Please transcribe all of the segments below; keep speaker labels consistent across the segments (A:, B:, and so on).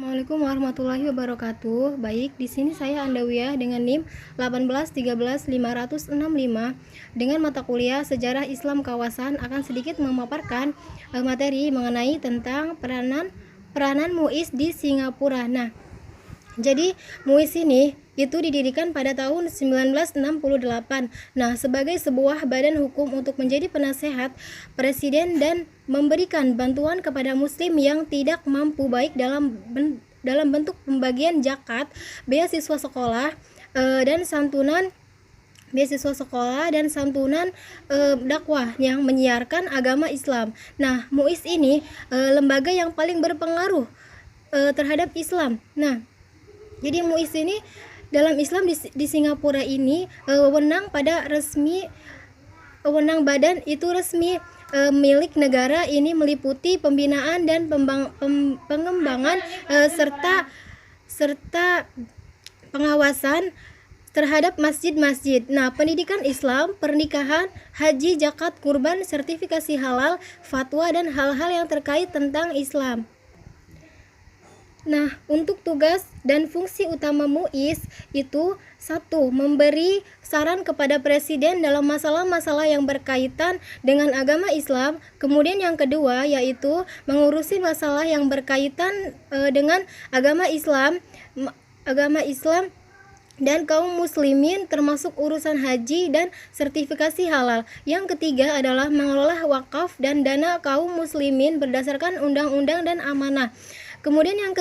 A: Assalamualaikum warahmatullahi wabarakatuh. Baik, di sini saya Andawiyah dengan NIM 1813565 dengan mata kuliah Sejarah Islam Kawasan akan sedikit memaparkan materi mengenai tentang peranan MUIS di Singapura. Nah, jadi MUIS ini itu didirikan pada tahun 1968. Nah, sebagai sebuah badan hukum untuk menjadi penasehat presiden dan memberikan bantuan kepada muslim yang tidak mampu, baik dalam bentuk pembagian zakat, beasiswa sekolah, dan santunan dakwah yang menyiarkan agama Islam. Nah, MUIS ini lembaga yang paling berpengaruh terhadap Islam. Nah, jadi MUIS ini dalam Islam di Singapura ini wewenang badan itu resmi milik negara ini meliputi pembinaan dan pengembangan serta pengawasan terhadap masjid-masjid. Nah, pendidikan Islam, pernikahan, haji, zakat, kurban, sertifikasi halal, fatwa, dan hal-hal yang terkait tentang Islam. Nah, untuk tugas dan fungsi utama MUIS itu 1. Memberi saran kepada presiden dalam masalah-masalah yang berkaitan dengan agama Islam. Kemudian yang kedua yaitu mengurusi masalah yang berkaitan dengan agama Islam dan kaum muslimin, termasuk urusan haji dan sertifikasi halal. Yang ketiga adalah mengelola wakaf dan dana kaum muslimin berdasarkan undang-undang dan amanah. Kemudian yang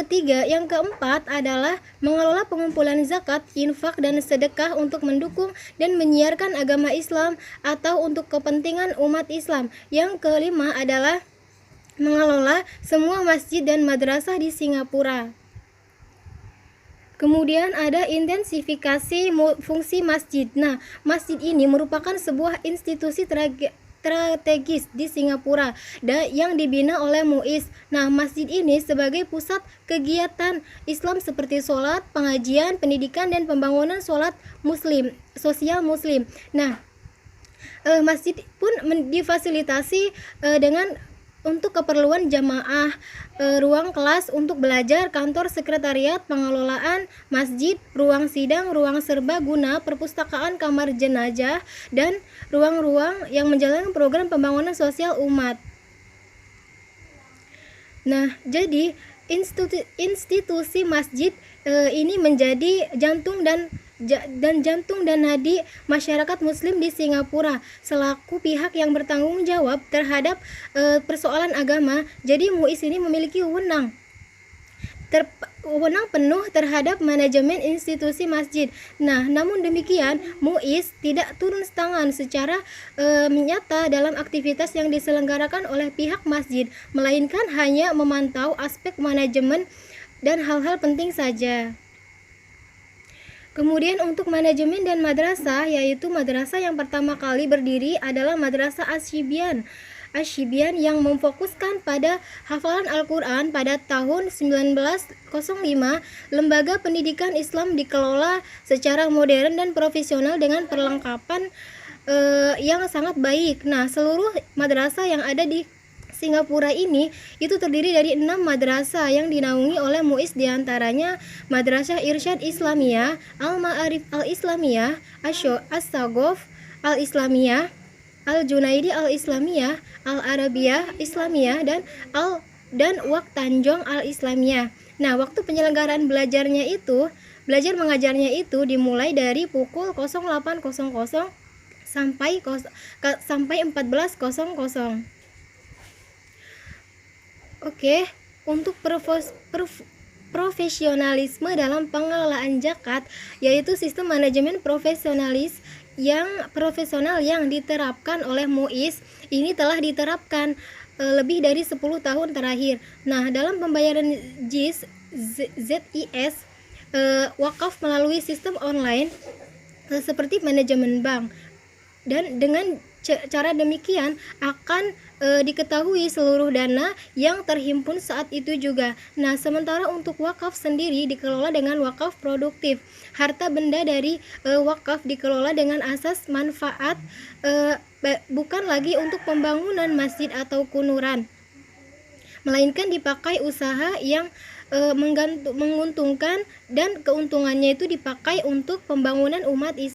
A: keempat adalah mengelola pengumpulan zakat, infak, dan sedekah untuk mendukung dan menyiarkan agama Islam atau untuk kepentingan umat Islam. Yang kelima adalah mengelola semua masjid dan madrasah di Singapura. Kemudian ada intensifikasi fungsi masjid. Nah, masjid ini merupakan sebuah institusi strategis di Singapura yang dibina oleh MUIS. Nah, masjid ini sebagai pusat kegiatan Islam seperti sholat, pengajian, pendidikan, dan pembangunan sosial muslim. Nah, masjid pun difasilitasi untuk keperluan jamaah, ruang kelas untuk belajar, kantor sekretariat, pengelolaan masjid, ruang sidang, ruang serbaguna, perpustakaan, kamar jenazah, dan ruang-ruang yang menjalankan program pembangunan sosial umat. Nah, jadi institusi masjid ini menjadi jantung dan nadi masyarakat muslim di Singapura selaku pihak yang bertanggung jawab terhadap persoalan agama. Jadi MUIS ini memiliki wewenang penuh terhadap manajemen institusi masjid. Nah, namun demikian MUIS tidak turun tangan secara nyata dalam aktivitas yang diselenggarakan oleh pihak masjid, melainkan hanya memantau aspek manajemen dan hal-hal penting saja. Kemudian untuk manajemen dan madrasah, yaitu madrasah yang pertama kali berdiri adalah Madrasah Asy-Syibian yang memfokuskan pada hafalan Al-Quran pada tahun 1905. Lembaga pendidikan Islam dikelola secara modern dan profesional dengan perlengkapan yang sangat baik. Nah, seluruh madrasah yang ada di Singapura ini itu terdiri dari 6 madrasah yang dinaungi oleh MUIS, diantaranya Madrasah Irsyad Islamiyah, Al-Ma'arif Al-Islamiyah, As-Sagof Al-Islamiyah, Al-Junaidi Al-Islamiyah, Al-Arabiyah Islamiyah, dan Wak Tanjong Al-Islamiyah. Nah, waktu penyelenggaraan belajar mengajarnya itu dimulai dari pukul 08.00 sampai 14.00. Oke, untuk profesionalisme dalam pengelolaan zakat, yaitu sistem manajemen profesional yang diterapkan oleh MUIS ini telah diterapkan lebih dari 10 tahun terakhir. Nah, dalam pembayaran ZIS wakaf melalui sistem online seperti manajemen bank, dan dengan cara demikian akan diketahui seluruh dana yang terhimpun saat itu juga. Nah, sementara untuk wakaf sendiri dikelola dengan wakaf produktif. Harta benda dari wakaf dikelola dengan asas manfaat, bukan lagi untuk pembangunan masjid atau kunuran, melainkan dipakai usaha yang menguntungkan dan keuntungannya itu dipakai untuk pembangunan umat Islam.